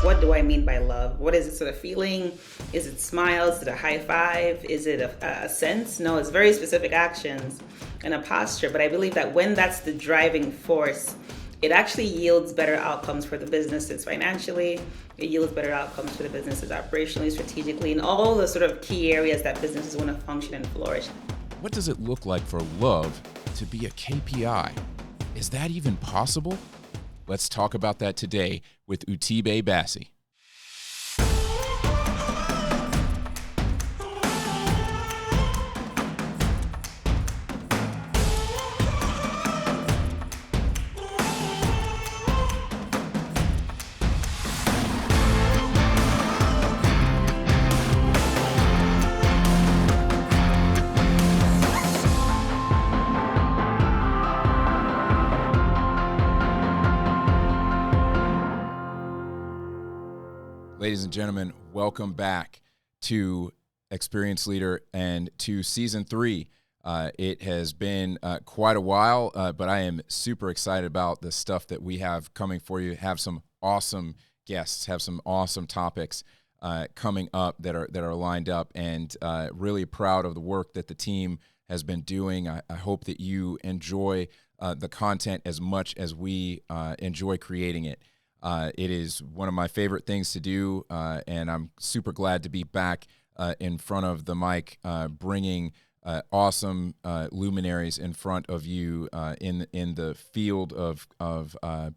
what do I mean by love? What is it sort of feeling? Is it smiles? Is it a high five? Is it a sense? No, it's very specific actions and a posture. But I believe that when that's the driving force, it actually yields better outcomes for the businesses financially. It yields better outcomes for the businesses operationally, strategically, in all the sort of key areas that businesses want to function and flourish. What does it look like for love to be a KPI? Is that even possible? Let's talk about that today with Utibe Bassey. Ladies and gentlemen, welcome back to Experience Leader and to Season 3. It has been quite a while, but I am super excited about the stuff that we have coming for you. Have some awesome guests, have some awesome topics coming up that are lined up, and really proud of the work that the team has been doing. I hope that you enjoy the content as much as we enjoy creating it. It is one of my favorite things to do, and I'm super glad to be back in front of the mic, bringing awesome luminaries in front of you in the field of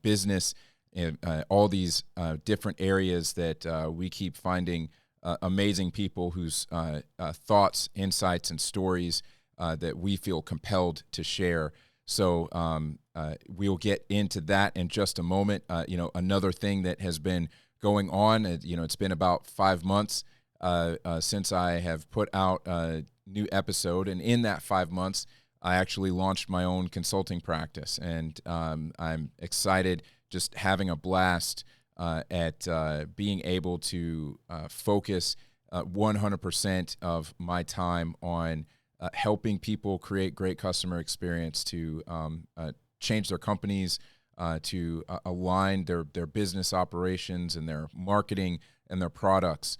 business, and all these different areas that we keep finding amazing people whose thoughts, insights, and stories that we feel compelled to share. So we'll get into that in just a moment. Another thing that has been going on, it's been about 5 months since I have put out a new episode. And in that 5 months, I actually launched my own consulting practice. And I'm excited, just having a blast at being able to focus 100% of my time on helping people create great customer experience, to change their companies, to align their business operations and their marketing and their products,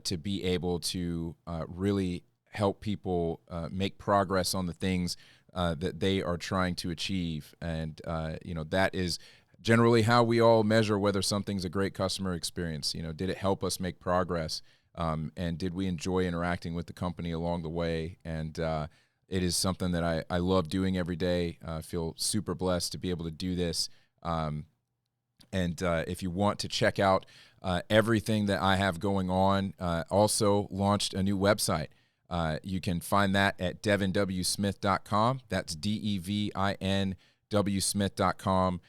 to be able to really help people make progress on the things that they are trying to achieve. And, that is generally how we all measure whether something's a great customer experience. Did it help us make progress? And did we enjoy interacting with the company along the way? And it is something that I love doing every day. I feel super blessed to be able to do this. And if you want to check out everything that I have going on, also launched a new website. You can find that at devinwsmith.com. That's DEVINWsmith.com.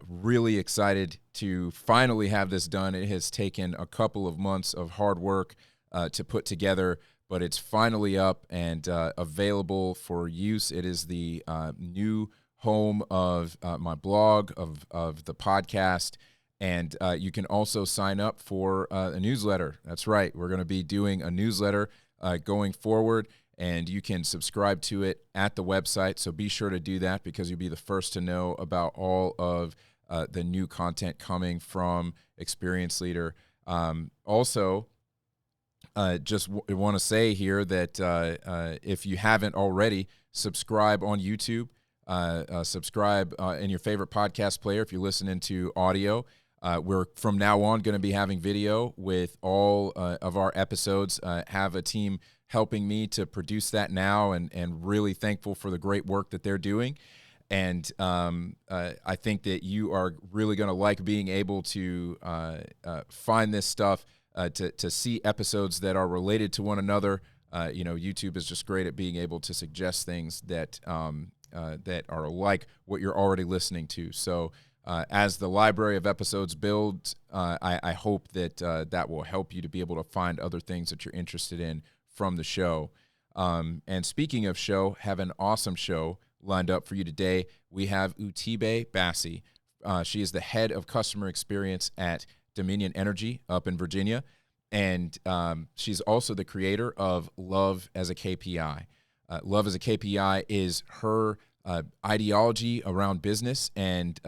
Really excited to finally have this done. It has taken a couple of months of hard work to put together, but it's finally up and available for use. It is the new home of my blog, of the podcast, and you can also sign up for a newsletter. That's right. We're going to be doing a newsletter going forward, and you can subscribe to it at the website. So be sure to do that, because you'll be the first to know about all of the new content coming from Experience Leader. Also, just want to say here that if you haven't already, subscribe on YouTube. Subscribe in your favorite podcast player if you're listening to audio. We're from now on going to be having video with all of our episodes. Have a team helping me to produce that now, and really thankful for the great work that they're doing. And I think that you are really going to like being able to find this stuff, to see episodes that are related to one another. YouTube is just great at being able to suggest things that that are like what you're already listening to. So as the library of episodes builds, I hope that that will help you to be able to find other things that you're interested in from the show. And speaking of show, have an awesome show lined up for you today. We have Utibe Bassey. She is the head of customer experience at Dominion Energy up in Virginia. And she's also the creator of Love as a KPI. Love as a KPI is her ideology around business, and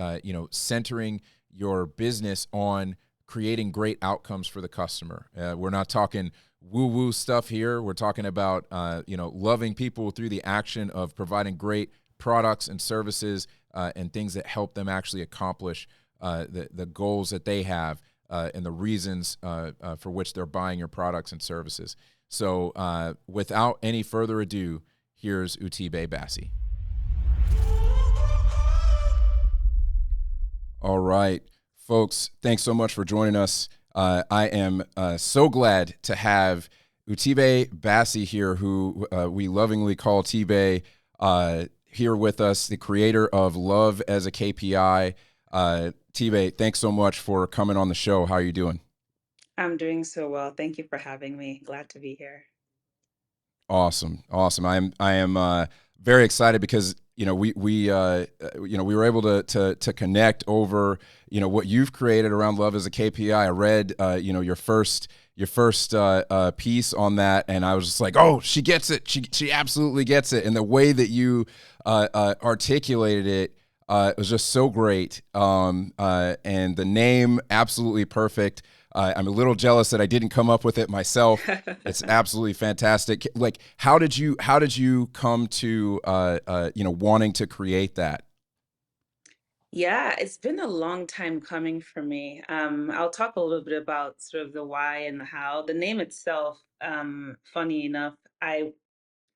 centering your business on creating great outcomes for the customer. We're not talking woo-woo stuff here. We're talking about loving people through the action of providing great products and services and things that help them actually accomplish the goals that they have and the reasons for which they're buying your products and services. So without any further ado, here's Utibe Bassey. All right, folks, thanks so much for joining us. I am so glad to have Utibe Bassey here, who we lovingly call Tibe, here with us, the creator of Love as a KPI. Tibe, thanks so much for coming on the show. How are you doing? I'm doing so well. Thank you for having me. Glad to be here. Awesome. I am very excited because we were able to connect over what you've created around Love as a KPI. I read your first piece on that, and I was just like, oh, she gets it. She absolutely gets it, and the way that you articulated it was just so great. And the name absolutely perfect. I'm a little jealous that I didn't come up with it myself. It's absolutely fantastic. Like, how did you come to wanting to create that? Yeah, it's been a long time coming for me. I'll talk a little bit about sort of the why and the how. The name itself, funny enough, I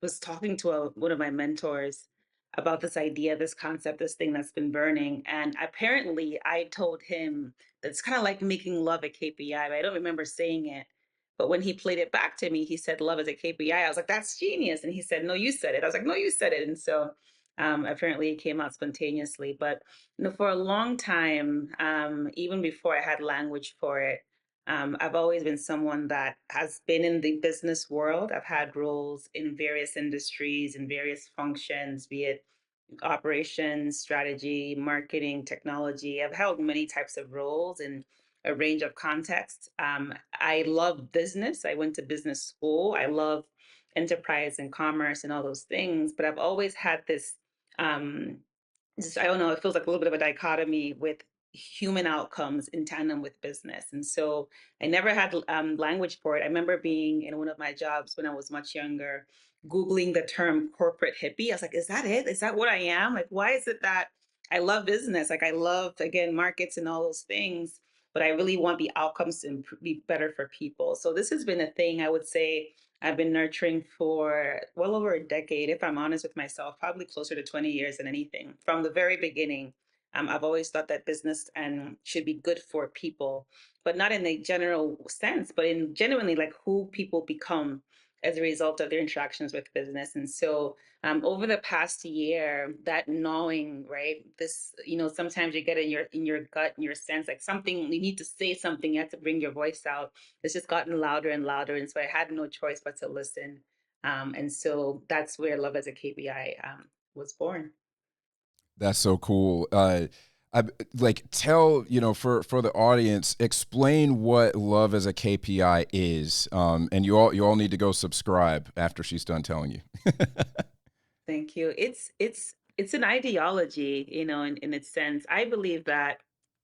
was talking to one of my mentors about this idea, this concept, this thing that's been burning. And apparently, I told him that it's kind of like making love a KPI, but I don't remember saying it. But when he played it back to me, he said love as a KPI. I was like, that's genius. And he said, no, you said it. I was like, no, you said it. And so apparently it came out spontaneously. But for a long time, even before I had language for it, I've always been someone that has been in the business world. I've had roles in various industries, in various functions, be it operations, strategy, marketing, technology. I've held many types of roles in a range of contexts. I love business. I went to business school. I love enterprise and commerce and all those things, but I've always had this um, just, I don't know, it feels like a little bit of a dichotomy with human outcomes in tandem with business. And so I never had language for it. I remember being in one of my jobs when I was much younger, Googling the term corporate hippie. I was like, is that it? Is that what I am? Like, why is it that I love business? Like, I love, again, markets and all those things, but I really want the outcomes to be better for people. So this has been a thing I would say I've been nurturing for well over a decade, if I'm honest with myself, probably closer to 20 years than anything. From the very beginning, I've always thought that business and should be good for people, but not in a general sense, but in genuinely like who people become as a result of their interactions with business. And so over the past year, that gnawing, right? This, sometimes you get in your gut, in your sense, like something, you need to say something, you have to bring your voice out. It's just gotten louder and louder. And so I had no choice but to listen. And so that's where Love as a KPI was born. That's so cool. I like tell for the audience, explain what Love as a KPI is, and you all need to go subscribe after she's done telling you. Thank you. It's an ideology, in its sense. I believe that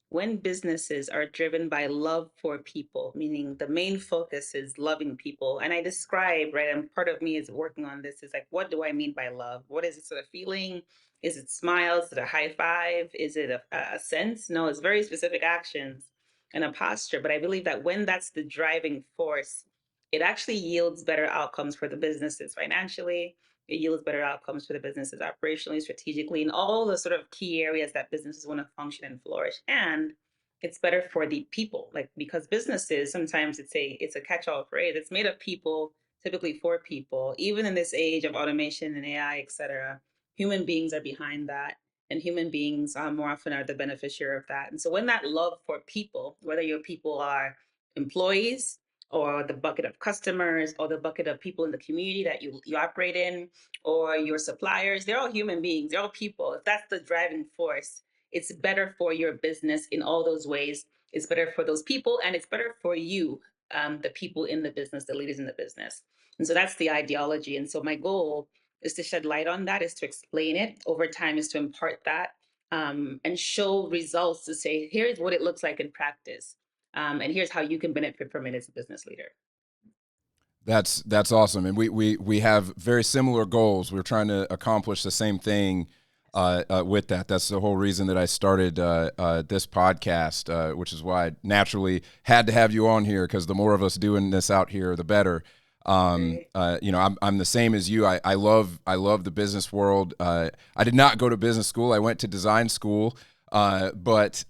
when businesses are driven by love for people, meaning the main focus is loving people, and I describe, right, and part of me is working on this, is like, what do I mean by love? What is it sort of feeling? Is it smiles? Is it a high five? Is it a sense? No, it's very specific actions and a posture. But I believe that when that's the driving force, it actually yields better outcomes for the businesses financially. It yields better outcomes for the businesses operationally, strategically, in all the sort of key areas that businesses want to function and flourish. And it's better for the people, like, because businesses, sometimes it's a catch-all phrase. It's made of people, typically for people. Even in this age of automation and AI, et cetera, human beings are behind that, and human beings more often are the beneficiary of that. And so when that love for people, whether your people are employees or the bucket of customers or the bucket of people in the community that you operate in, or your suppliers, they're all human beings, they're all people. If that's the driving force, it's better for your business in all those ways. It's better for those people, and it's better for you, the people in the business, the leaders in the business. And so that's the ideology. And so my goal is to shed light on that, is to explain it over time, is to impart that, and show results to say, here's what it looks like in practice. And here's how you can benefit from it as a business leader. That's awesome, and we have very similar goals. We're trying to accomplish the same thing with that. That's the whole reason that I started this podcast, which is why I naturally had to have you on here, because the more of us doing this out here, the better. Right. I'm the same as you. I love the business world. I did not go to business school. I went to design school, but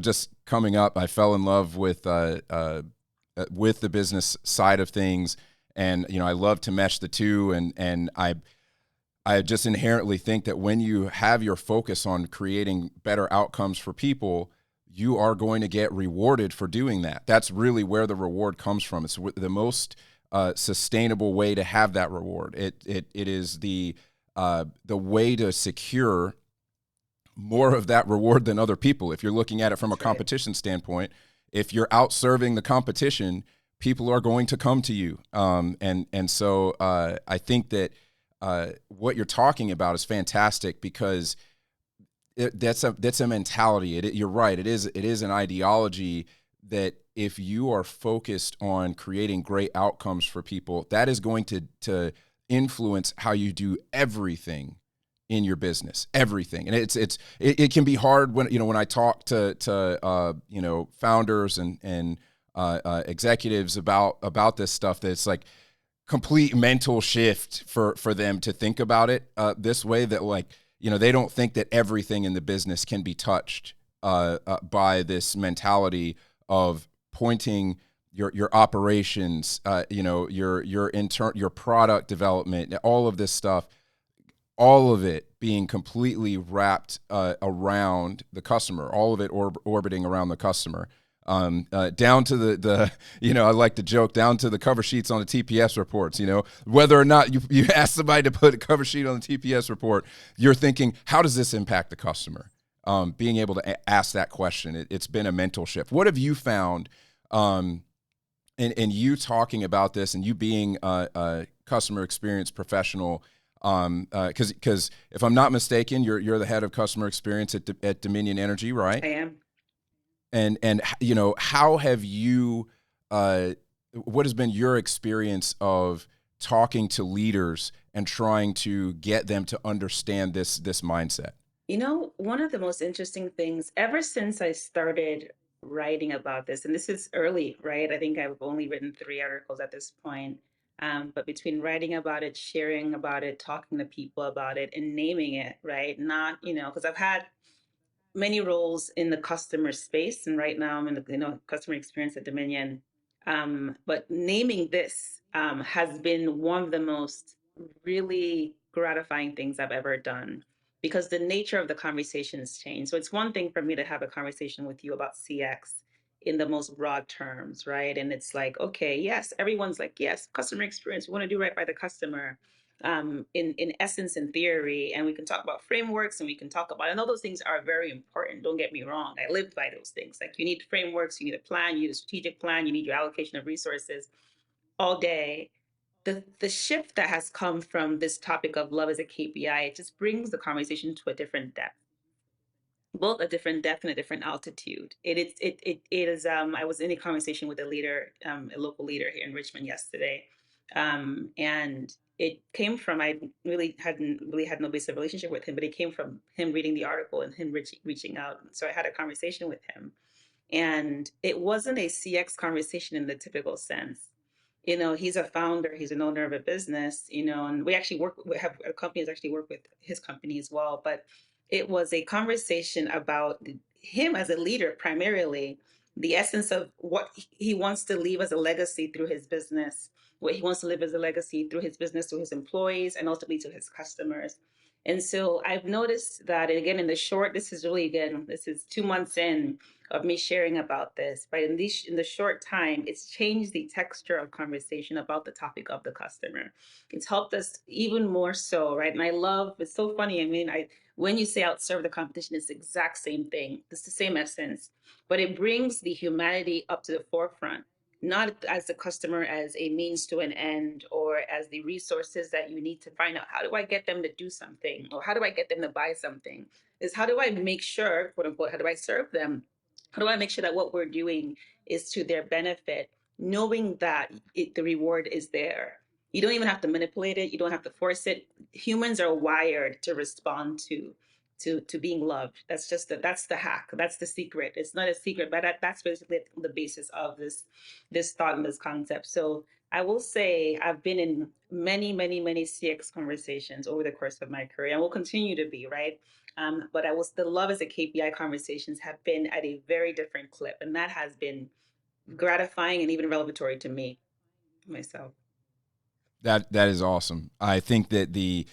just coming up, I fell in love with the business side of things, and I love to mesh the two, and I just inherently think that when you have your focus on creating better outcomes for people, you are going to get rewarded for doing that. That's really where the reward comes from. It's the most sustainable way to have that reward. It is the way to secure more of that reward than other people. If you're looking at it from a That's right. competition standpoint, if you're out serving the competition, people are going to come to you. So I think that what you're talking about is fantastic, because that's a mentality. You're right. It is an ideology that if you are focused on creating great outcomes for people, that is going to influence how you do everything in your business, everything. And it can be hard when I talk to founders and executives about this stuff, that it's like complete mental shift for them to think about it this way, that they don't think that everything in the business can be touched by this mentality of pointing your operations, your product development, all of this stuff, all of it being completely wrapped around the customer, all of it orbiting around the customer, down to the I like to joke, down to the cover sheets on the TPS reports. Whether or not you ask somebody to put a cover sheet on the TPS report, you're thinking, how does this impact the customer? Being able to ask that question, it's been a mental shift. What have you found in you talking about this, and you being a customer experience professional? Because if I'm not mistaken, you're the head of customer experience at Dominion Energy, right? I am. And how have you? What has been your experience of talking to leaders and trying to get them to understand this mindset? One of the most interesting things ever since I started writing about this, and this is early, right? I think I've only written 3 articles at this point. But between writing about it, sharing about it, talking to people about it, and naming it, right? Not, because I've had many roles in the customer space, and right now I'm in the customer experience at Dominion. But naming this has been one of the most really gratifying things I've ever done, because the nature of the conversation has changed. So it's one thing for me to have a conversation with you about CX in the most broad terms, right? And it's like, okay, yes, everyone's like, yes, customer experience, we want to do right by the customer, in essence, in theory, and we can talk about frameworks, and we can talk about, and all those things are very important. Don't get me wrong, I live by those things. Like, you need frameworks, you need a plan, you need a strategic plan, you need your allocation of resources all day. The shift that has come from this topic of love as a KPI, it just brings the conversation to a different depth, both a different depth and a different altitude. It is. I was in a conversation with a leader, a local leader here in Richmond yesterday, and it came from, I really hadn't really had no basic relationship with him, but it came from him reading the article and him reaching out. So I had a conversation with him, and it wasn't a CX conversation in the typical sense. He's a founder, he's an owner of a business, and we have a company that actually work with his company as well. But it was a conversation about him as a leader, primarily the essence of what he wants to leave as a legacy through his business, what he wants to leave as a legacy through his business to his employees and ultimately to his customers. And so I've noticed that, and again, this is 2 months in of me sharing about this, right? In the short time, it's changed the texture of conversation about the topic of the customer. It's helped us even more so, right? And it's so funny. I mean, when you say outserve the competition, it's the exact same thing. It's the same essence, but it brings the humanity up to the forefront, not as the customer as a means to an end, or as the resources that you need to find out, how do I get them to do something, or how do I get them to buy something? Is how do I make sure, quote unquote, how do I serve them How do I make sure that what we're doing is to their benefit, knowing that the reward is there? You don't even have to manipulate it. You don't have to force it. Humans are wired to respond to being loved. That's the hack. That's the secret. It's not a secret, but that's basically the basis of this thought and this concept. So I will say I've been in many CX conversations over the course of my career, and will continue to be, right? But the love as a KPI conversations have been at a very different clip, and that has been gratifying and even revelatory to me myself. That is awesome. I think that the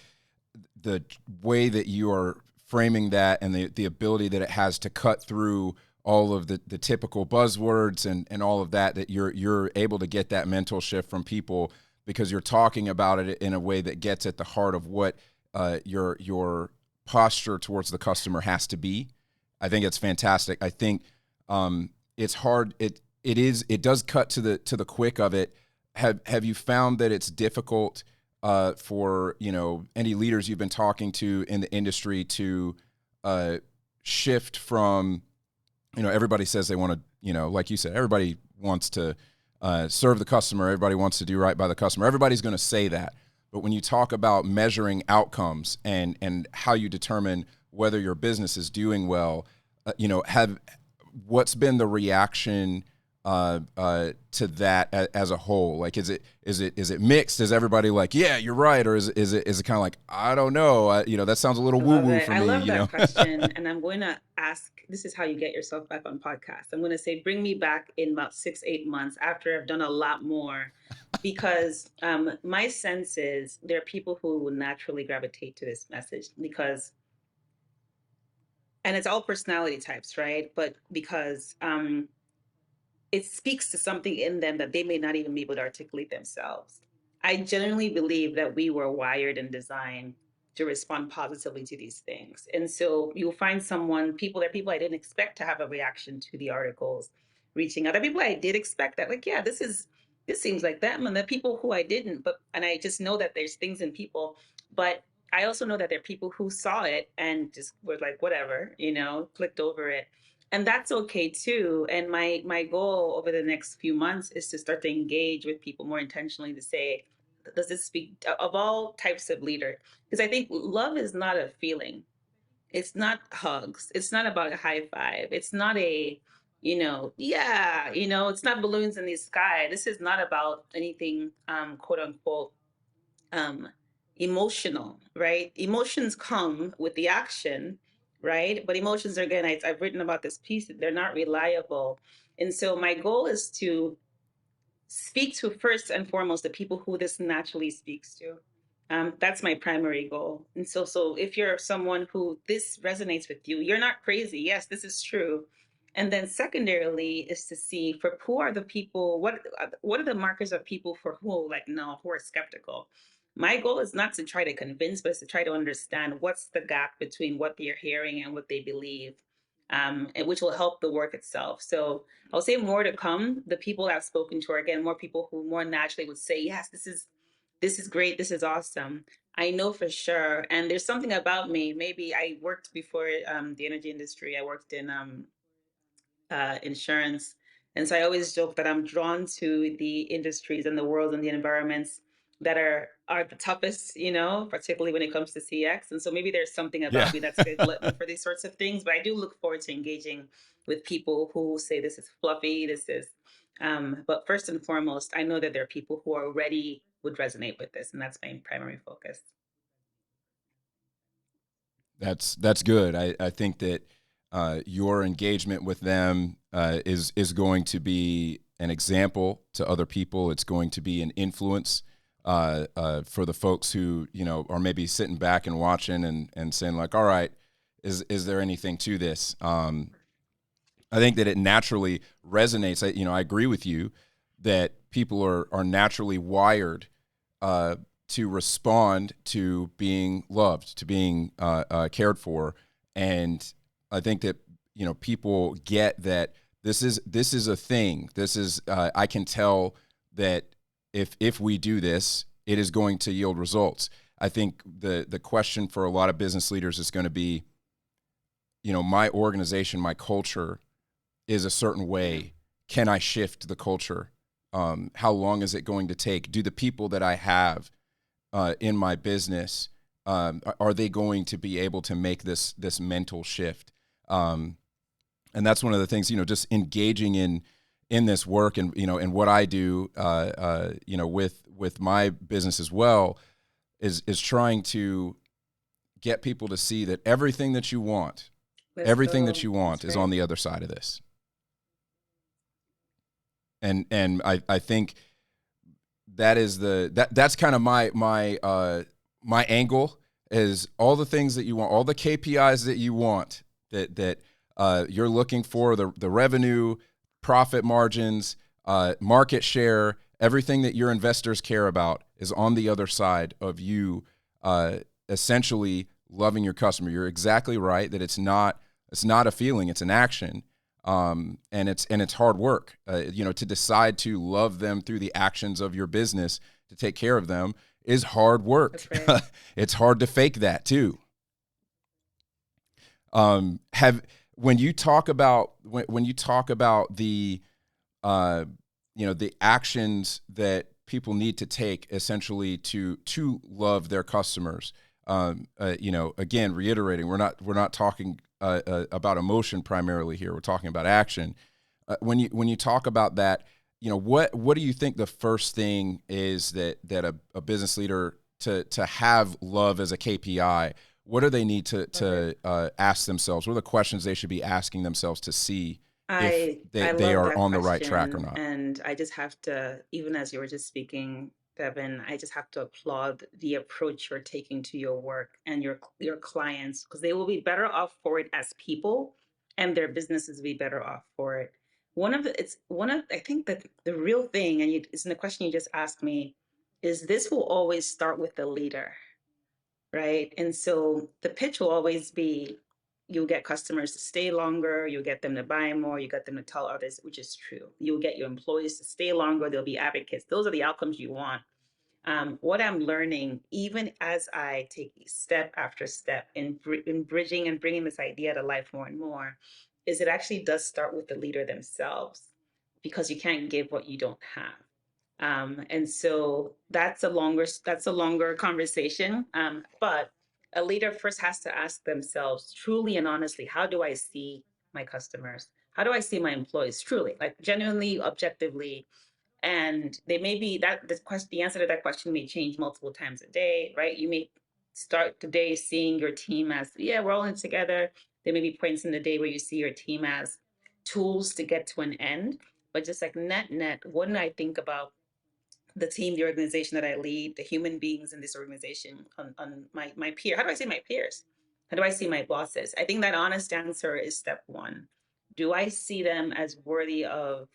way that you are framing that, and the ability that it has to cut through all of the typical buzzwords and all of that you're able to get that mental shift from people, because you're talking about it in a way that gets at the heart of what your posture towards the customer has to be. I think it's fantastic. I think it's hard. It does cut to the quick of it. Have you found that it's difficult for any leaders you've been talking to in the industry to shift from, everybody says they want to, like you said, everybody wants to serve the customer, everybody wants to do right by the customer, everybody's going to say that. But when you talk about measuring outcomes and how you determine whether your business is doing well, what's been the reaction to that as a whole? Like, is it mixed? Is everybody like, yeah, you're right, or is it kind of like, I don't know, that sounds a little woo woo for me. I love that question, and I'm going to ask. This is how you get yourself back on podcast. I'm going to say, bring me back in about 6-8 months after I've done a lot more, because my sense is there are people who will naturally gravitate to this message because, and it's all personality types, right? But because it speaks to something in them that they may not even be able to articulate themselves. I genuinely believe that we were wired and designed to respond positively to these things. And so you'll find there are people I didn't expect to have a reaction to the articles reaching out. There are people I did expect that, like, yeah, this seems like them. And the people who I didn't, and I just know that there's things in people, but I also know that there are people who saw it and just were like, whatever, clicked over it, and that's okay too. And my goal over the next few months is to start to engage with people more intentionally, to say, does this speak of all types of leader? Because I think love is not a feeling. It's not hugs. It's not about a high five. It's not it's not balloons in the sky. This is not about anything, quote unquote, um, emotional, right? Emotions come with the action, right? But emotions are, again, I've written about this piece, they're not reliable. And so my goal is to speak to, first and foremost, the people who this naturally speaks to. That's my primary goal. And so if you're someone who this resonates with you, you're not crazy. Yes, this is true. And then secondarily is to see, for who are the people, what are the markers of people for who, like, no, who are skeptical. My goal is not to try to convince, but it's to try to understand what's the gap between what they're hearing and what they believe, and which will help the work itself. So I'll say more to come. The people I've spoken to are, again, more people who more naturally would say, yes, this is great, this is awesome. I know for sure. And there's something about me. Maybe I worked before the energy industry. I worked in insurance. And so I always joke that I'm drawn to the industries and the worlds and the environments that are the toughest, particularly when it comes to CX. And so maybe there's something about me that's going to let me for these sorts of things. But I do look forward to engaging with people who say this is fluffy, but first and foremost, I know that there are people who already would resonate with this, and that's my primary focus. That's good. I think that your engagement with them is going to be an example to other people. It's going to be an influence for the folks who are maybe sitting back and watching and saying, like, all right, is there anything to this? I think that it naturally resonates. I agree with you that people are naturally wired to respond to being loved, to being cared for, and I think that people get that this is a thing. This is I can tell that if we do this, it is going to yield results. I think the question for a lot of business leaders is going to be, my organization, my culture, is a certain way. Can I shift the culture? How long is it going to take? Do the people that I have in my business, are they going to be able to make this mental shift? And that's one of the things, just engaging in this work, and and what I do, with my business as well, is trying to get people to see that everything that you want, Let's everything go. that you That's want is great. on the other side of this. And I think that's kind of my angle, is all the things that you want, all the KPIs that you want, that you're looking for, the revenue, profit margins, market share, everything that your investors care about is on the other side of you, essentially loving your customer. You're exactly right that it's not a feeling, it's an action. And it's hard work, to decide to love them through the actions of your business, to take care of them, is hard work. That's right. It's hard to fake that too. Have when you talk about the the actions that people need to take, essentially to love their customers. Again, reiterating, we're not talking about emotion primarily here. We're talking about action. When you talk about that, what do you think the first thing is that a business leader, to have love as a KPI? What do they need to ask themselves? What are the questions they should be asking themselves to see if I they love are that on the right track or question, not? and I just have to, even as you were just speaking, Devin, I just have to applaud the approach you're taking to your work and your clients, because they will be better off for it as people, and their businesses will be better off for it. I think that the real thing, and it's in the question you just asked me, is this will always start with the leader, right? And so the pitch will always be, you'll get customers to stay longer, you'll get them to buy more, you get them to tell others, which is true. You'll get your employees to stay longer, they'll be advocates. Those are the outcomes you want. What I'm learning, even as I take step after step in bridging and bringing this idea to life more and more, is it actually does start with the leader themselves, because you can't give what you don't have. And so that's a longer conversation. But a leader first has to ask themselves truly and honestly, how do I see my customers? How do I see my employees? Truly, like genuinely, objectively. And they may be that the answer to that question may change multiple times a day, right? You may start the day seeing your team as, yeah, we're all in together. There may be points in the day where you see your team as tools to get to an end. But just like net, wouldn't I think about the team, the organization that I lead, the human beings in this organization, on my peer? How do I see my peers? How do I see my bosses? I think that honest answer is step one. Do I see them as worthy of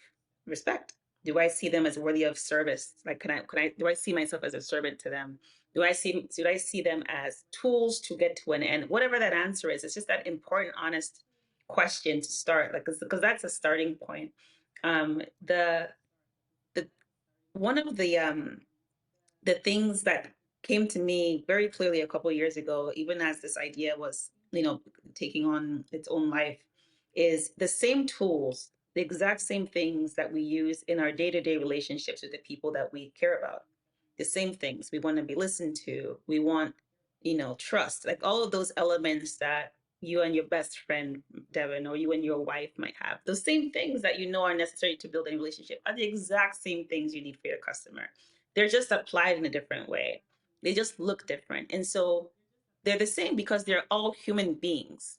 respect? Do I see them as worthy of service? Like, do I see myself as a servant to them? Do I see them as tools to get to an end? Whatever that answer is, it's just that important, honest question to start, like, because that's a starting point. The one of the things that came to me very clearly a couple of years ago, even as this idea was, taking on its own life, is the same tools, the exact same things that we use in our day-to-day relationships with the people that we care about. The same things. We want to be listened to. We want, trust, like all of those elements that you and your best friend, Devin, or you and your wife might have. Those same things that are necessary to build a relationship are the exact same things you need for your customer. They're just applied in a different way. They just look different. And so they're the same because they're all human beings,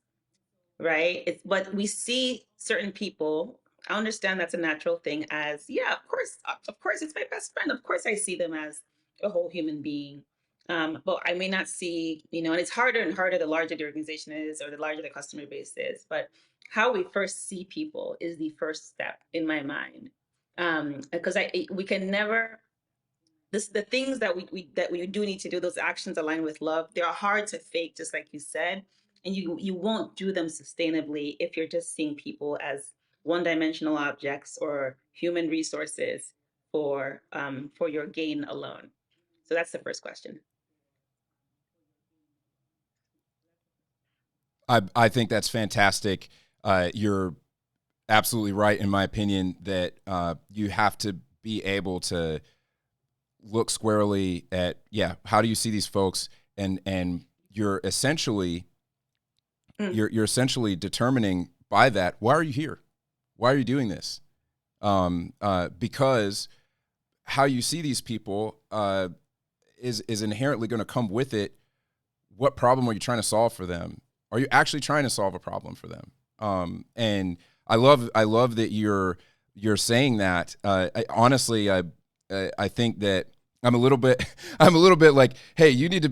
right? But we see certain people. I understand that's a natural thing, as, yeah, of course, it's my best friend. Of course, I see them as a whole human being. But I may not see, and it's harder and harder the larger the organization is or the larger the customer base is. But how we first see people is the first step in my mind. Because we can never, the things that we do need to do, those actions aligned with love, they're hard to fake, just like you said, and you won't do them sustainably if you're just seeing people as one-dimensional objects or human resources for your gain alone. So that's the first question. I think that's fantastic. You're absolutely right, in my opinion, that you have to be able to look squarely at, yeah, how do you see these folks, and you're essentially Mm. you're essentially determining by that, why are you here, why are you doing this, because how you see these people is inherently going to come with it. What problem are you trying to solve for them? Are you actually trying to solve a problem for them? And I love that you're saying that. Honestly, I think that I'm a little bit I'm a little bit like, hey, you need to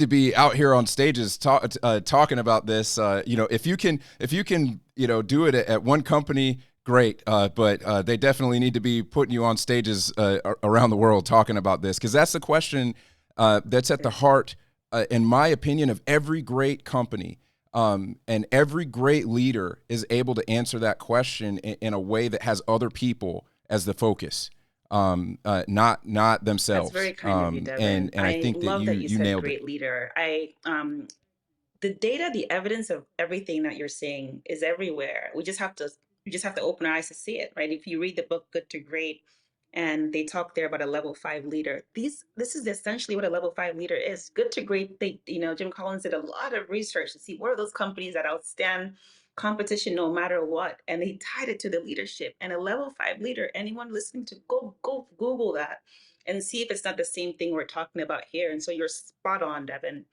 be out here on stages talking about this. If you can do it at one company, great. But they definitely need to be putting you on stages around the world talking about this, because that's the question that's at the heart, in my opinion, of every great company. And every great leader is able to answer that question in a way that has other people as the focus, not That's themselves. very kind of you, Devin. And I I think that love you that you you said nailed it. great leader. The data, the evidence of everything that you're saying is everywhere. We just have to open our eyes to see it, right? If you read the book Good to Great, and they talk there about a level 5 leader, this is essentially what a level 5 leader is. Good to Great, Jim Collins did a lot of research to see what are those companies that outstand competition no matter what, and they tied it to the leadership. And a level 5 leader, anyone listening, to go Google that and see if it's not the same thing we're talking about here. And so you're spot on, Devin.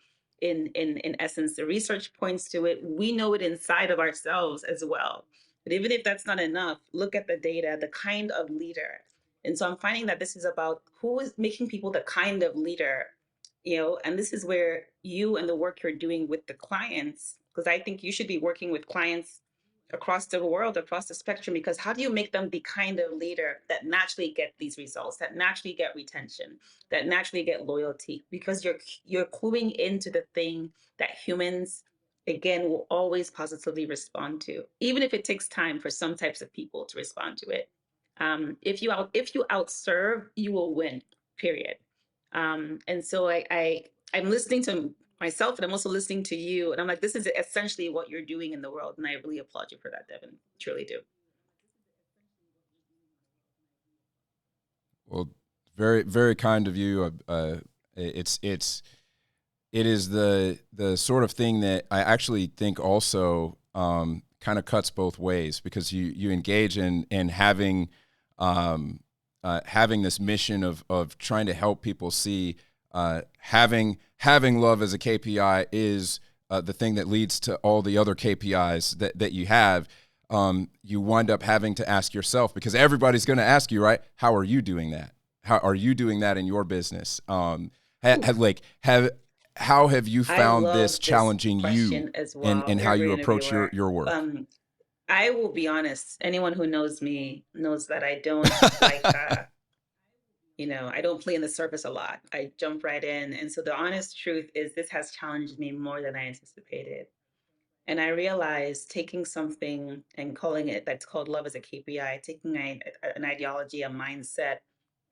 In essence, the research points to it. We know it inside of ourselves as well. But even if that's not enough, look at the data, the kind of leader. And so I'm finding that this is about who is making people the kind of leader, and this is where you and the work you're doing with the clients, because I think you should be working with clients across the world, across the spectrum, because how do you make them the kind of leader that naturally get these results, that naturally get retention, that naturally get loyalty? Because you're cluing into the thing that humans, again, will always positively respond to, even if it takes time for some types of people to respond to it. If you outserve, you will win. Period. And so I'm listening to myself, and I'm also listening to you, and I'm like, this is essentially what you're doing in the world, and I really applaud you for that, Devin. Truly do. Well, very very kind of you. It is the sort of thing that I actually think also kind of cuts both ways, because you engage in having this mission of trying to help people see, having love as a KPI is the thing that leads to all the other KPIs that you have. You wind up having to ask yourself, because everybody's going to ask you, right? How are you doing that? How are you doing that in your business? Have how have you I found this love this challenging you question as in well. how You're a you great approach your interviewer. your work? I will be honest. Anyone who knows me knows that I don't like, I don't play in the surface a lot. I jump right in. And so the honest truth is, this has challenged me more than I anticipated. And I realized taking something and calling it, that's called love as a KPI, taking an ideology, a mindset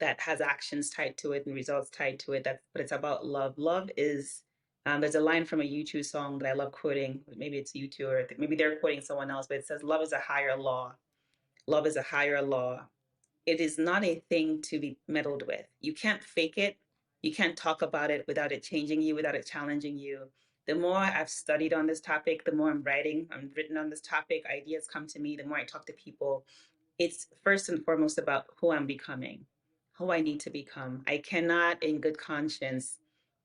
that has actions tied to it and results tied to it. But it's about love. Love is, there's a line from a U2 song that I love quoting. Maybe it's U2, or maybe they're quoting someone else, but it says, love is a higher law. Love is a higher law. It is not a thing to be meddled with. You can't fake it. You can't talk about it without it changing you, without it challenging you. The more I've studied on this topic, the more I'm written on this topic, ideas come to me, the more I talk to people. It's first and foremost about who I'm becoming, who I need to become. I cannot, in good conscience,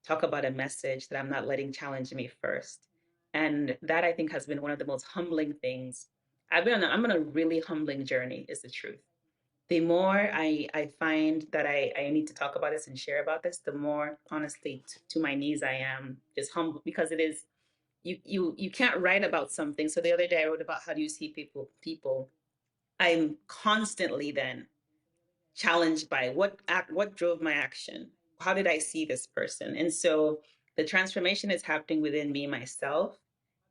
talk about a message that I'm not letting challenge me first. And that, I think, has been one of the most humbling things. I'm on a really humbling journey, is the truth. The more I find that I need to talk about this and share about this, the more honestly to my knees I am, just humble, because it is, you can't write about something. So the other day I wrote about how do you see people. I'm constantly then challenged by what drove my action. How did I see this person? And so the transformation is happening within me myself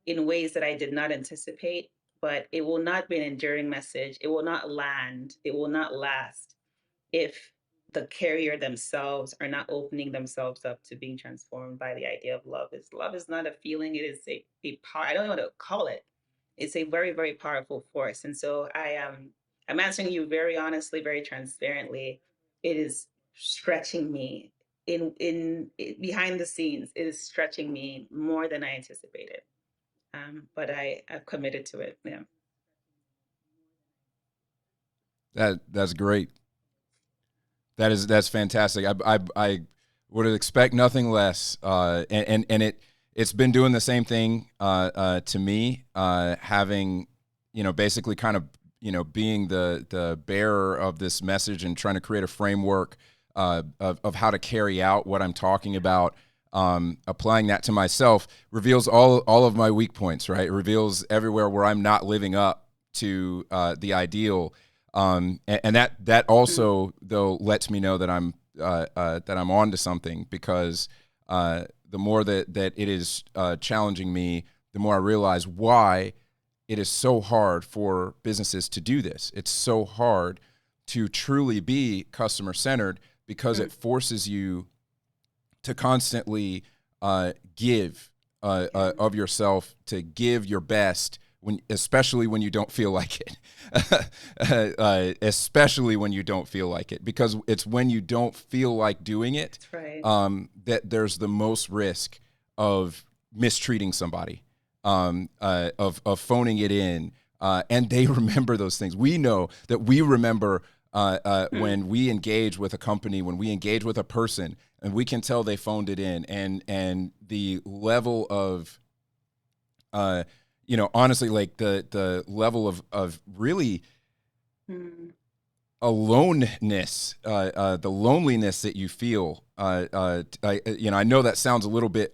in ways that I did not anticipate, but it will not be an enduring message. It will not land. It will not last if the carrier themselves are not opening themselves up to being transformed by the idea of love. Is love is not a feeling, it is a power. I don't know what to call it. It's a very, very powerful force. And so I'm answering you very honestly, very transparently. It is stretching me behind the scenes. It is stretching me more than I anticipated. But I've committed to it. Yeah. That's great. That's fantastic. I would expect nothing less. And it's been doing the same thing to me. Having basically kind of being the bearer of this message and trying to create a framework of how to carry out what I'm talking about. Applying that to myself reveals all of my weak points. Right, it reveals everywhere where I'm not living up to the ideal. And that also though lets me know that I'm on to something, because the more that it is challenging me, the more I realize why it is so hard for businesses to do this. It's so hard to truly be customer centered, because it forces you to constantly give of yourself, to give your best, especially when you don't feel like it. Especially when you don't feel like it, because it's when you don't feel like doing it, That's right. that there's the most risk of mistreating somebody, of phoning it in, and they remember those things. We know that we remember when we engage with a company, when we engage with a person, and we can tell they phoned it in, and the level of honestly, like the level of really aloneness, the loneliness that you feel. I know that sounds a little bit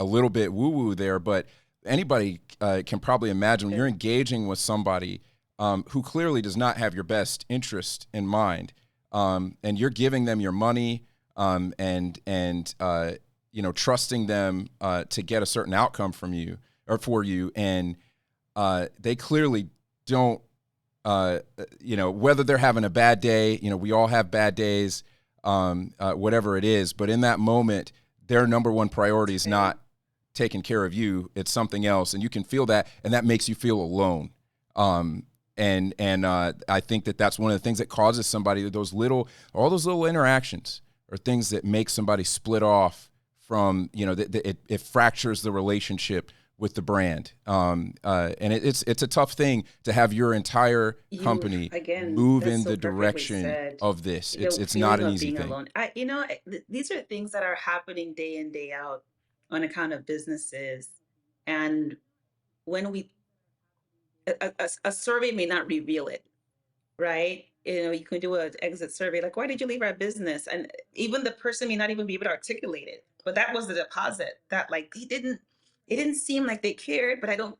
woo woo there, but anybody can probably imagine when you're engaging with somebody who clearly does not have your best interest in mind, and you're giving them your money, and trusting them to get a certain outcome from you or for you, and they clearly don't, whether they're having a bad day, we all have bad days, whatever it is, but in that moment, their number one priority is not taking care of you, it's something else, and you can feel that, and that makes you feel alone. And I think that's one of the things that causes somebody, all those little interactions are things that make somebody split off from, it fractures the relationship with the brand. And it's a tough thing to have your entire company move That's in so the perfectly direction said. of this. The It's not feeling an of easy being thing. alone. These are things that are happening day in, day out on account of businesses. And when a survey may not reveal it, right? You can do an exit survey, like, why did you leave our business? And even the person may not even be able to articulate it. But that was the deposit that, like, it didn't seem like they cared, but I don't.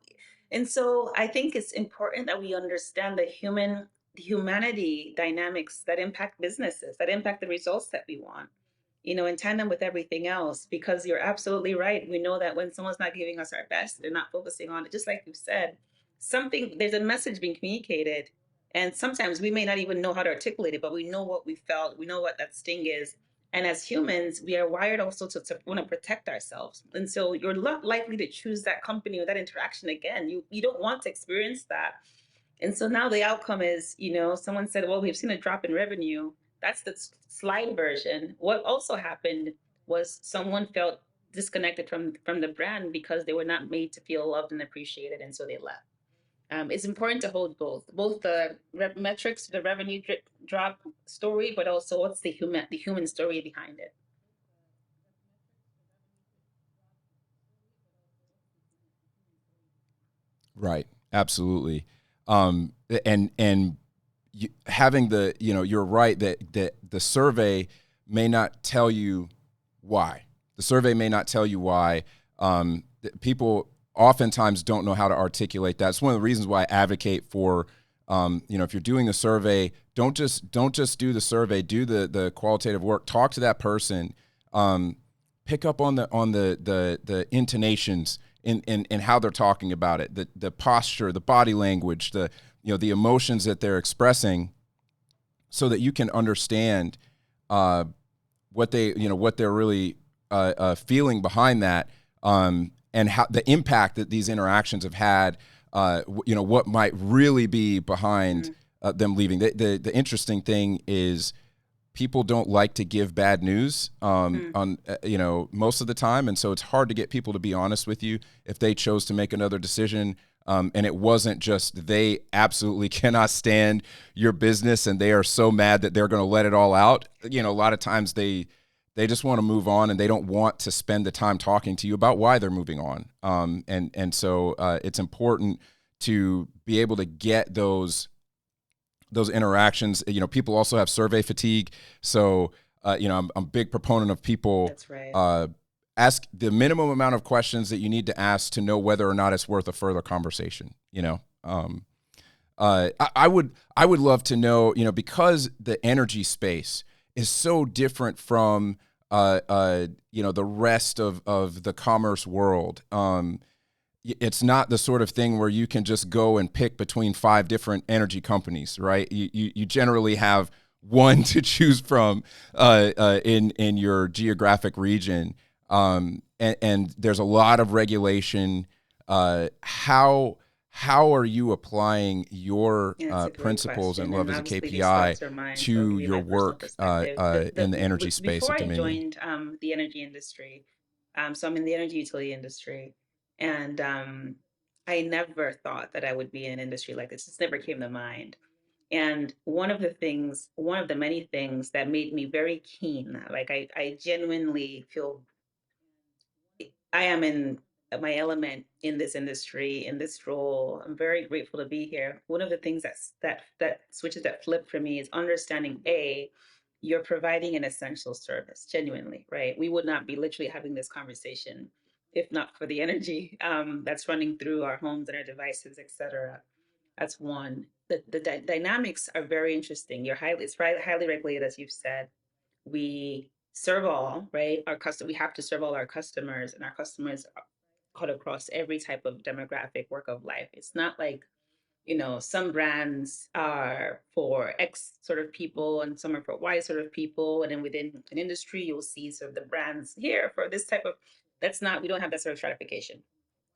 And so I think it's important that we understand the humanity dynamics that impact businesses, that impact the results that we want, in tandem with everything else, because you're absolutely right. We know that when someone's not giving us our best, they're not focusing on it, just like you said, there's a message being communicated. And sometimes we may not even know how to articulate it, but we know what we felt, we know what that sting is. And as humans, we are wired also to want to protect ourselves. And so you're not likely to choose that company or that interaction again. You don't want to experience that. And so now the outcome is, someone said, well, we've seen a drop in revenue. That's the slide version. What also happened was someone felt disconnected from the brand because they were not made to feel loved and appreciated, and so they left. It's important to hold both the metrics, the revenue drop story, but also what's the human story behind it. Right. Absolutely. And having you're right that the survey may not tell you why. The survey may not tell you why. People oftentimes don't know how to articulate that. It's one of the reasons why I advocate for, if you're doing a survey, don't just do the survey. Do the qualitative work. Talk to that person. Pick up on the intonations in how they're talking about it, the posture, the body language, the emotions that they're expressing, so that you can understand what they're really feeling behind that, and how the impact that these interactions have had what might really be behind Mm, them leaving. The interesting thing is people don't like to give bad news mm, on most of the time, and so it's hard to get people to be honest with you if they chose to make another decision. And it wasn't just they absolutely cannot stand your business and they are so mad that they're going to let it all out. A lot of times they just want to move on and they don't want to spend the time talking to you about why they're moving on. And so it's important to be able to get those interactions. People also have survey fatigue. So, I'm a big proponent of people that's right. uh, ask the minimum amount of questions that you need to ask to know whether or not it's worth a further conversation. I would love to know, because the energy space is so different from, the rest of the commerce world. It's not the sort of thing where you can just go and pick between 5 different energy companies, right? You generally have one to choose from in your geographic region, and there's a lot of regulation. How are you applying your Yeah, it's a great principles and question. love And as a obviously, these KPI thoughts are mine. So I'll to give you your my personal work perspective. in the energy space Before at I Dominion? joined the energy industry, so I'm in the energy utility industry, and I never thought that I would be in an industry like this. It just never came to mind. And one of the many things that made me very keen, like I genuinely feel I am in my element in this industry, in this role. I'm very grateful to be here. One of the things that switches that flip for me is understanding you're providing an essential service, genuinely, right? We would not be literally having this conversation if not for the energy that's running through our homes and our devices, et cetera. That's one. The dynamics are very interesting. It's highly regulated, as you've said. We serve all, right? We have to serve all our customers, and our customers cut across every type of demographic work of life. It's not like, some brands are for X sort of people and some are for Y sort of people. And then within an industry, you'll see sort of the brands here for this type of, we don't have that sort of stratification.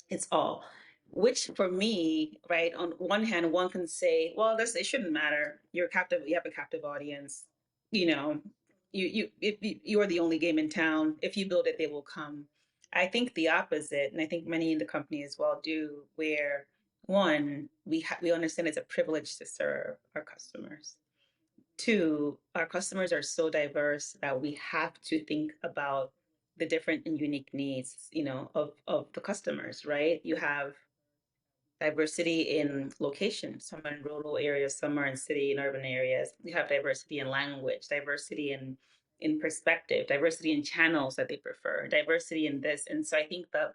It's all, which for me, right, on one hand, one can say, well, it shouldn't matter. You're captive, you have a captive audience, you know, you are the only game in town. If you build it, they will come. I think the opposite, and I think many in the company as well do, where one, we understand it's a privilege to serve our customers. Two, our customers are so diverse that we have to think about the different and unique needs, of the customers, right? You have diversity in location. Some are in rural areas, some are in city and urban areas. You have diversity in language, diversity in perspective, diversity in channels that they prefer, diversity in this. And so I think that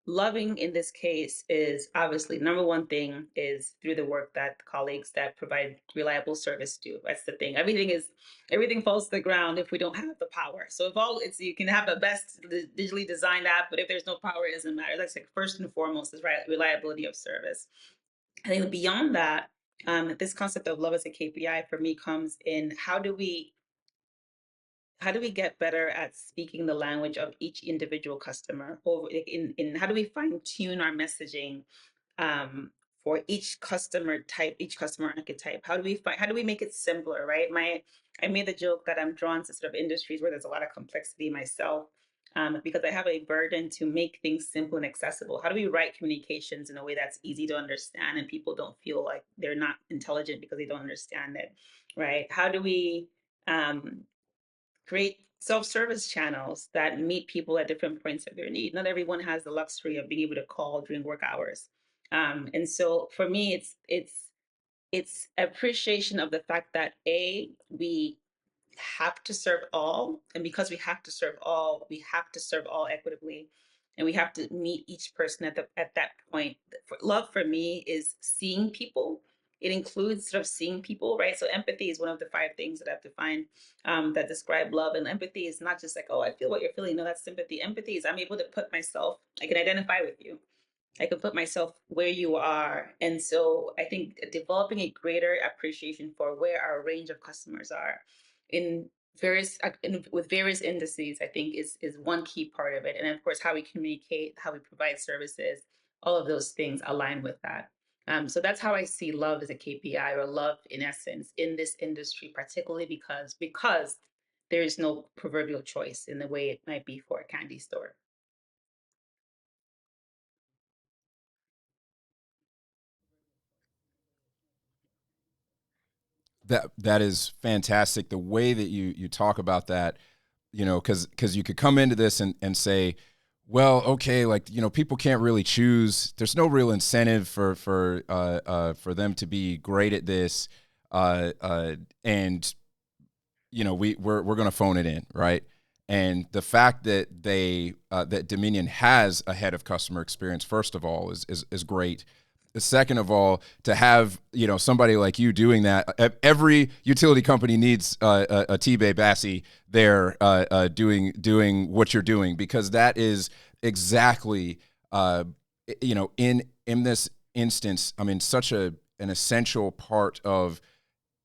loving in this case is obviously number one thing is through the work that colleagues that provide reliable service do. That's the thing. Everything falls to the ground if we don't have the power. So if all it's you can have the best digitally designed app, but if there's no power, it doesn't matter. That's like first and foremost is reliability of service. I think beyond that, this concept of love as a KPI for me comes in how do we get better at speaking the language of each individual customer, or in how do we fine tune our messaging for each customer type, each customer archetype? How do we make it simpler, right? I made the joke that I'm drawn to sort of industries where there's a lot of complexity myself, because I have a burden to make things simple and accessible. How do we write communications in a way that's easy to understand and people don't feel like they're not intelligent because they don't understand it, right? How do we um, create self-service channels that meet people at different points of their need? Not everyone has the luxury of being able to call during work hours, and so for me, it's appreciation of the fact that we have to serve all. And because we have to serve all, we have to serve all equitably. And we have to meet each person at that point. Love for me is seeing people. It includes sort of seeing people, right? So empathy is one of the 5 things that I've defined that describe love. And empathy is not just like, oh, I feel what you're feeling. No, that's sympathy. Empathy is I'm able to put myself, I can identify with you. I can put myself where you are. And so I think developing a greater appreciation for where our range of customers are in with various indices, I think is one key part of it. And of course, how we communicate, how we provide services, all of those things align with that. So that's how I see love as a KPI, or love in essence in this industry, particularly because there is no proverbial choice in the way it might be for a candy store. That is fantastic. The way that you talk about that, because you could come into this and say, well, okay, like people can't really choose. There's no real incentive for them to be great at this, and we're going to phone it in, right? And the fact that that Dominion has a head of customer experience, first of all, is great. Second of all, to have somebody like you doing that, every utility company needs a Utibe Bassey there doing what you're doing, because that is exactly in this instance. I mean, such an essential part of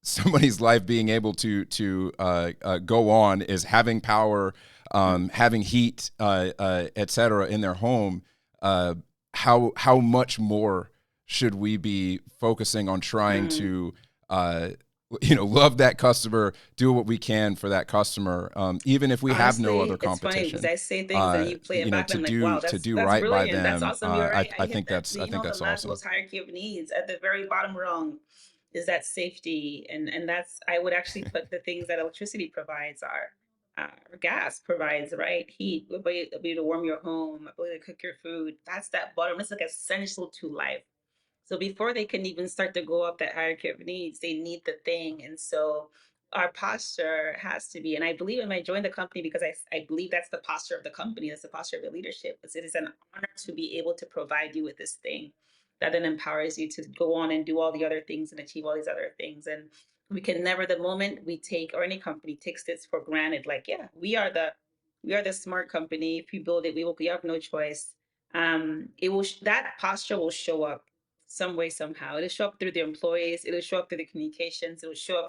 somebody's life being able to go on is having power, having heat, et cetera, in their home. How much more should we be focusing on trying Mm. to love that customer, do what we can for that customer, even if we have no other Honestly, it's funny because competition. I say things and you play it back, and To I'm like, wow, do that's right by brilliant. That's them, awesome. You're right. I I hit think that. I think The that's awesome. Maslow's hierarchy of needs at the very bottom rung is that safety, and that's, I would actually put the things that electricity provides are. Gas provides, right? Heat, ability to warm your home, ability to cook your food. That's that bottom. It's like essential to life. So before they can even start to go up that hierarchy of needs, they need the thing. And so our posture has to be, and I believe, when I joined the company, because I believe that's the posture of the company, that's the posture of the leadership. It is an honor to be able to provide you with this thing that then empowers you to go on and do all the other things and achieve all these other things. And we can never, the moment we take, or any company takes this for granted, like, yeah, we are the smart company. If you build it, we have no choice. It will, that posture will show up some way, somehow. It'll show up through the employees, it'll show up through the communications, it'll show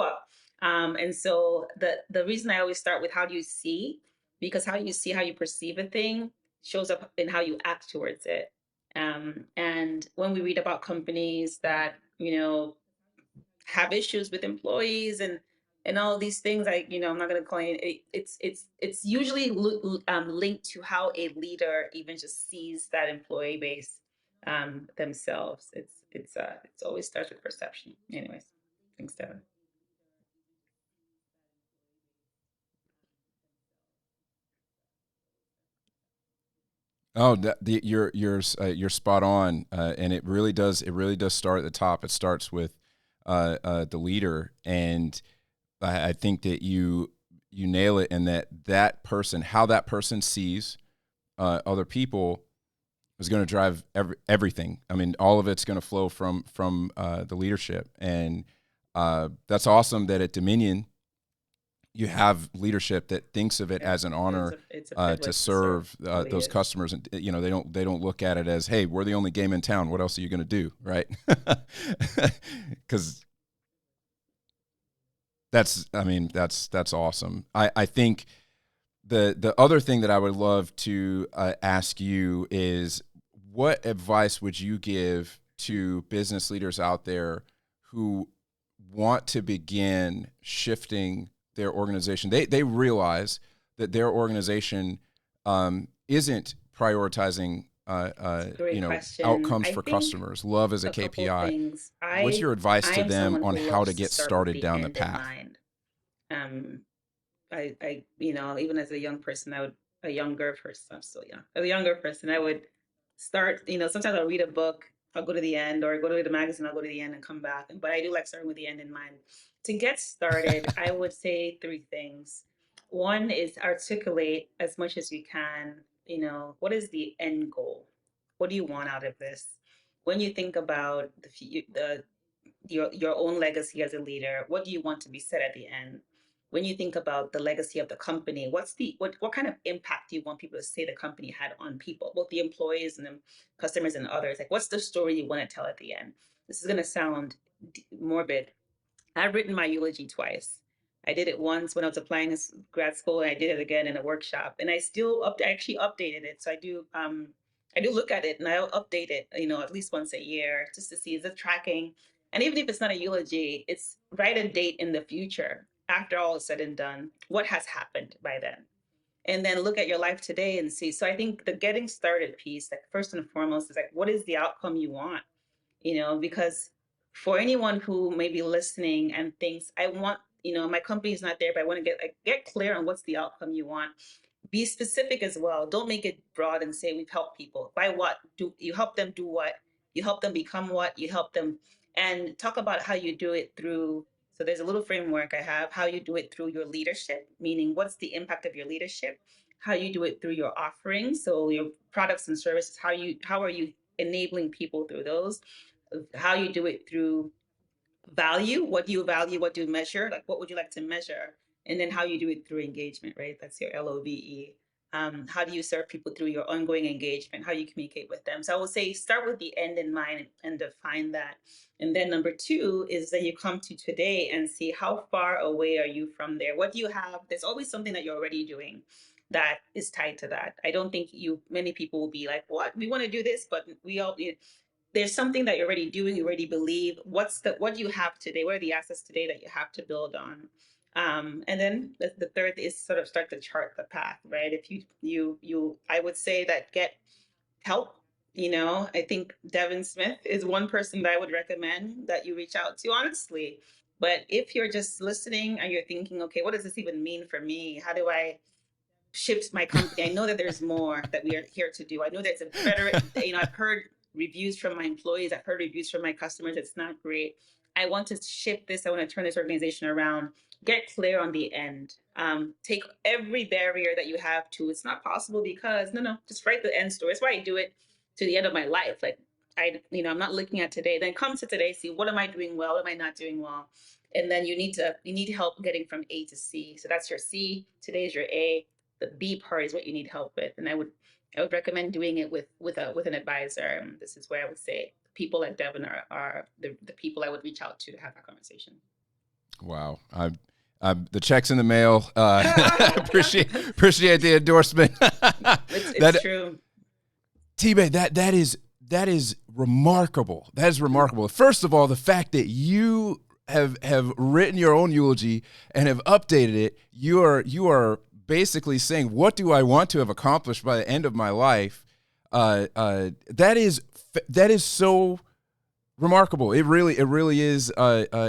up. And so the reason I always start with how do you see, because how you see, how you perceive a thing shows up in how you act towards it. And when we read about companies that have issues with employees and all these things, I'm not going to claim it, it's usually linked to how a leader even just sees that employee base, themselves. It's always starts with perception. Anyways, thanks, Devin. Oh, you're spot on, and it really does start at the top. It starts with the leader, and I think that you nail it, and that person, how that person sees other people, is going to drive everything. I mean, all of it's going to flow from the leadership, and that's awesome that at Dominion you have leadership that thinks of it Yeah, as an honor it's a to privilege to serve. serve It really those is. customers, and they don't look at it as, hey, we're the only game in town. What else are you going to do, right? Because that's awesome. I think the other thing that I would love to ask you is, what advice would you give to business leaders out there who want to begin shifting their organization? They realize that their organization isn't prioritizing Great question. outcomes I for think customers, love as a a couple KPI. things. What's your advice I to am them someone on who how to loves to get start with started the down the end in path? mind. Um, even as a young person, a younger person, I'm still young. As a younger person, I would start, sometimes I'll read a book, I'll go to the end, or go to the magazine, I'll go to the end and come back. But I do like starting with the end in mind. To get started, I would say three things. One is articulate as much as you can, what is the end goal? What do you want out of this? When you think about your own legacy as a leader, what do you want to be said at the end? When you think about the legacy of the company, what kind of impact do you want people to say the company had on people, both the employees and the customers and others? Like, what's the story you want to tell at the end? This is going to sound morbid. I've written my eulogy twice. I did it once when I was applying to grad school, and I did it again in a workshop. And I actually updated it. So I do. I do look at it and I'll update it, at least once a year just to see is it tracking. And even if it's not a eulogy, it's write a date in the future after all is said and done. What has happened by then? And then look at your life today and see. So I think the getting started piece, like first and foremost, is like, what is the outcome you want? Because for anyone who may be listening and thinks, I want, my company's not there, but I want to get clear on what's the outcome you want. Be specific as well. Don't make it broad and say we've helped people. By what? Do you help them do what? You help them become what? You help them, and talk about how you do it through. So there's a little framework I have, how you do it through your leadership, meaning what's the impact of your leadership, how you do it through your offerings, so your products and services, how are you enabling people through those, how you do it through value, what do you value, what do you measure, like what would you like to measure, and then how you do it through engagement, right? That's your LOVE. How do you serve people through your ongoing engagement, how you communicate with them. So I would say start with the end in mind and define that. And then number two is that you come to today and see how far away are you from there. What do you have? There's always something that you're already doing that is tied to that. I don't think many people will be like, what, we want to do this, but we all, there's something that you're already doing, you already believe. What do you have today? What are the assets today that you have to build on? And then the third is sort of start to chart the path, right? If I would say that get help. I think Devin Smith is one person that I would recommend that you reach out to, honestly. But if you're just listening and you're thinking, okay, what does this even mean for me? How do I shift my company? I know that there's more that we are here to do. I know there's a better, I've heard reviews from my employees, I've heard reviews from my customers. It's not great. I want to shift this. I want to turn this organization around. Get clear on the end. Take every barrier that you have to, it's not possible because, no, just write the end story. That's why I do it to the end of my life. Like, I'm not looking at today. Then come to today, see what am I doing well, what am I not doing well? And then you need help getting from A to C. So that's your C. Today is your A. The B part is what you need help with. And I would recommend doing it with an advisor. This is where I would say people like Devin are the people I would reach out to have that conversation. Wow. The check's in the mail. Appreciate the endorsement. It's true. Utibe, that is remarkable. That is remarkable. First of all, the fact that you have written your own eulogy and have updated it, you are basically saying, what do I want to have accomplished by the end of my life? That is so remarkable. It really is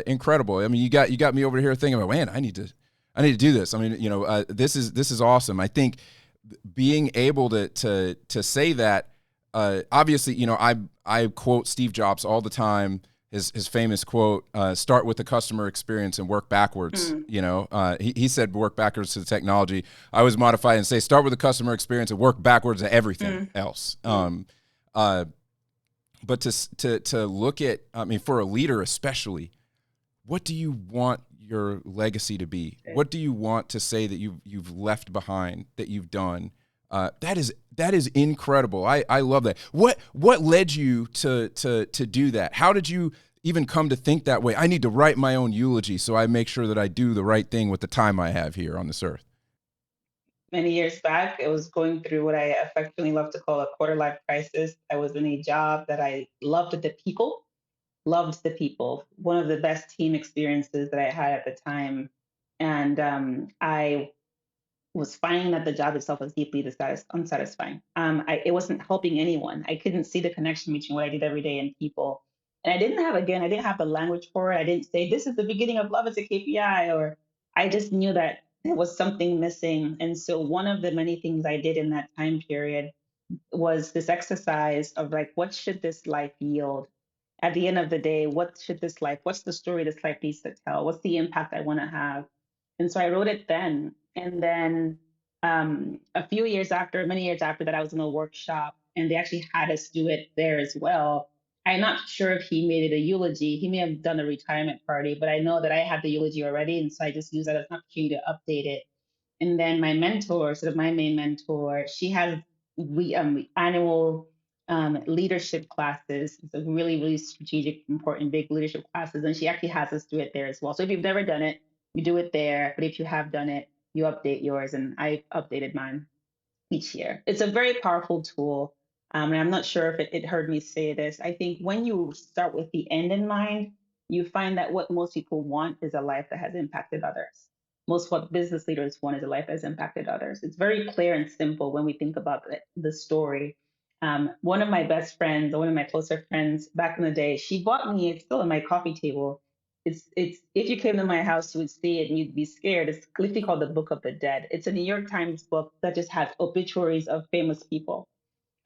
incredible. I mean, you got me over here thinking about, man, I need to do this. I mean, this is awesome. I think being able to say that, obviously, I quote Steve Jobs all the time. His famous quote, start with the customer experience and work backwards. He said work backwards to the technology. I always modify and say start with the customer experience and work backwards to everything else. But to look at, I mean, for a leader especially, what do you want your legacy to be? What do you want to say that you've left behind, that you've done? That is incredible. I love that. What led you to do that? How did you even come to think that way? I need to write my own eulogy so I make sure that I do the right thing with the time I have here on this earth. Many years back, I was going through what I affectionately love to call a quarter life crisis. I was in a job that I loved the people, one of the best team experiences that I had at the time. And I was finding that the job itself was deeply unsatisfying. It wasn't helping anyone. I couldn't see the connection between what I did every day and people. And I didn't have the language for it. I didn't say, this is the beginning of love, it's a KPI, or I just knew that there was something missing. And so one of the many things I did in that time period was this exercise of like, what should this life yield? At the end of the day, what's the story this life needs to tell? What's the impact I want to have? And so I wrote it then. And then many years after that, I was in a workshop and they actually had us do it there as well. I'm not sure if he made it a eulogy. He may have done a retirement party, but I know that I had the eulogy already. And so I just used that as an opportunity to update it. And then my mentor, sort of my main mentor, she has annual leadership classes. It's a really, really strategic, important, big leadership classes. And she actually has us do it there as well. So if you've never done it, you do it there. But if you have done it, you update yours. And I updated mine each year. It's a very powerful tool. And I'm not sure if it heard me say this. I think when you start with the end in mind, you find that what most people want is a life that has impacted others. Most what business leaders want is a life that has impacted others. It's very clear and simple when we think about the story. One of my best friends, or one of my closer friends back in the day, she bought me, it's still on my coffee table. It's if you came to my house, you would see it and you'd be scared. It's literally called the Book of the Dead. It's a New York Times book that just has obituaries of famous people.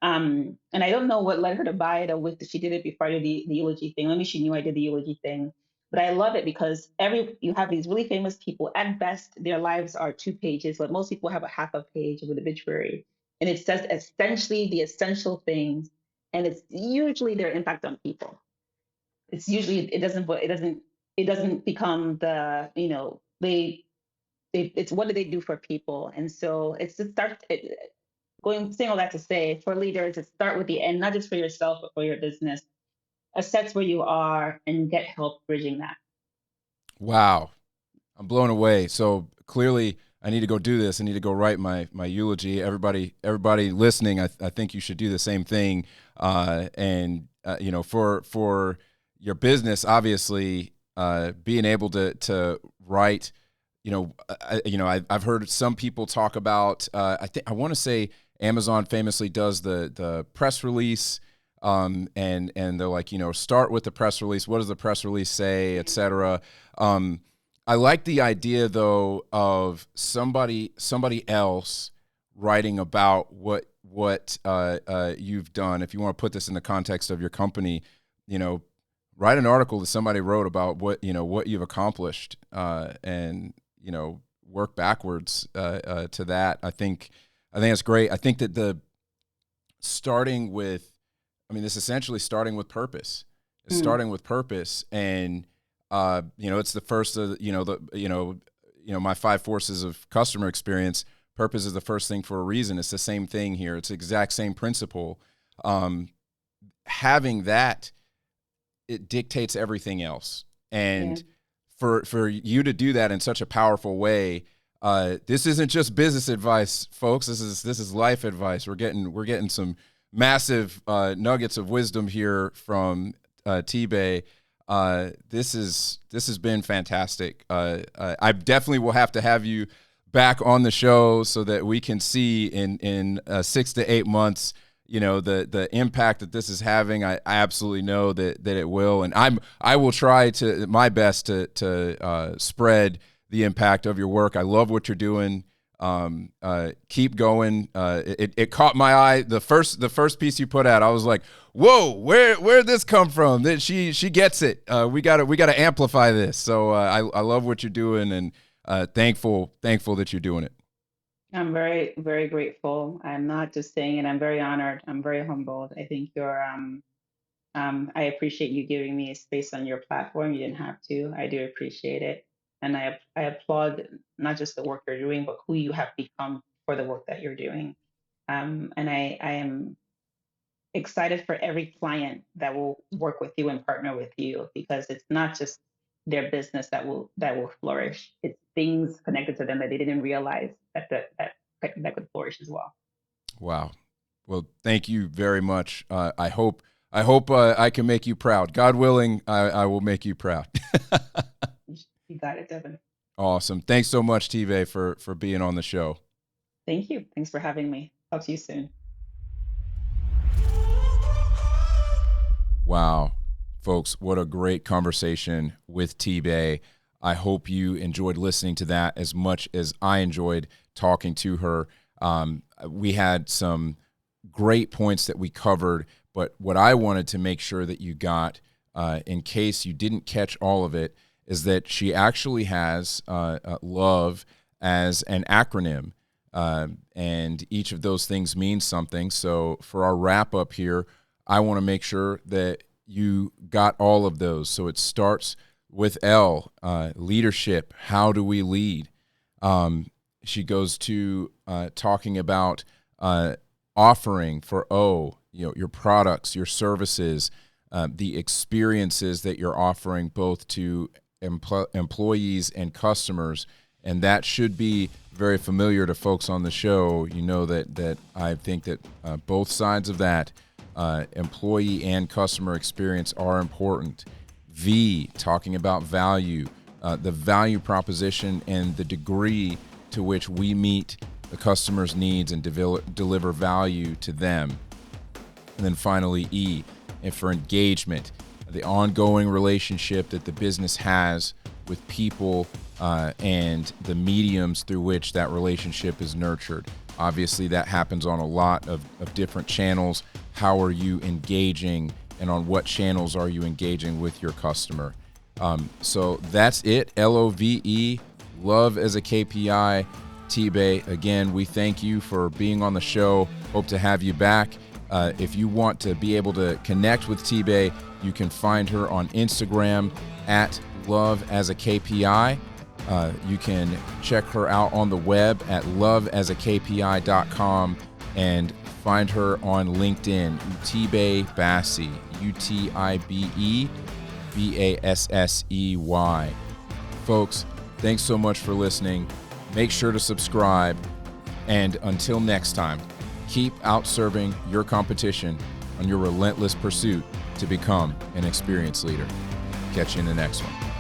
And I don't know what led her to buy it or what she did it before I did the eulogy thing. Maybe she knew I did the eulogy thing. But I love it because you have these really famous people. At best, their lives are 2 pages, but most people have a half a page of an obituary. And it says essentially the essential things. And it's usually their impact on people. It's usually it doesn't become the, it's what do they do for people. And so it's to start saying all that to say for leaders to start with the end, not just for yourself but for your business. Assess where you are and get help bridging that. Wow. I'm blown away. So clearly I need to go do this. I need to go write my eulogy. Everybody listening, I think you should do the same thing. For your business, obviously, being able to write, I've heard some people talk about, I want to say Amazon famously does the press release. And they're like, start with the press release. What does the press release say, et cetera? I like the idea though of somebody else writing about what you've done. If you want to put this in the context of your company, write an article that somebody wrote about what you've accomplished, and work backwards to that. I think that's great. I think that this essentially starting with purpose. It's starting with purpose, and it's the first of my 5 forces of customer experience. Purpose is the first thing for a reason. It's the same thing here. It's the exact same principle. Having that, it dictates everything else. And for you to do that in such a powerful way, this isn't just business advice, folks. This is life advice. We're getting some massive nuggets of wisdom here from Utibe. This has been fantastic. I definitely will have to have you back on the show so that we can see in 6 to 8 months, the impact that this is having. I absolutely know that it will, and I will try to my best to spread the impact of your work. I love what you're doing. Keep going. It caught my eye. The first piece you put out, I was like, whoa, where'd this come from? That she gets it. We gotta amplify this. So I love what you're doing, and thankful that you're doing it. I'm very, very grateful. I'm not just saying it. I'm very honored. I'm very humbled. I think I appreciate you giving me a space on your platform. You didn't have to. I do appreciate it. And I applaud not just the work you're doing, but who you have become for the work that you're doing. And I am excited for every client that will work with you and partner with you, because it's not just their business that will flourish. It's things connected to them that they didn't realize that could flourish as well. Wow. Well, thank you very much. I hope I can make you proud. God willing, I will make you proud. You got it, Devin. Awesome. Thanks so much, Utibe, for being on the show. Thank you. Thanks for having me. Talk to you soon. Wow. Folks, what a great conversation with Utibe. I hope you enjoyed listening to that as much as I enjoyed talking to her. We had some great points that we covered, but what I wanted to make sure that you got, in case you didn't catch all of it, is that she actually has love as an acronym, and each of those things means something. So for our wrap up here, I want to make sure that you got all of those. So it starts with L, leadership. How do we lead? She goes to talking about offering for O, your products, your services, the experiences that you're offering both to employees and customers. And that should be very familiar to folks on the show. You know that I think that both sides of that, employee and customer experience, are important. V, talking about value, the value proposition and the degree to which we meet the customer's needs and deliver value to them. And then finally, E, and for engagement, the ongoing relationship that the business has with people and the mediums through which that relationship is nurtured. Obviously, that happens on a lot of different channels. How are you engaging, and on what channels are you engaging with your customer? So that's it. LOVE, love as a KPI. Utibe, again, we thank you for being on the show. Hope to have you back. If you want to be able to connect with Utibe, you can find her on Instagram at Love as a KPI. You can check her out on the web at loveasakpi.com and find her on LinkedIn, Utibe Bassey, Utibe Bassey. Folks, thanks so much for listening. Make sure to subscribe. And until next time, keep outserving your competition on your relentless pursuit to become an experienced leader. Catch you in the next one.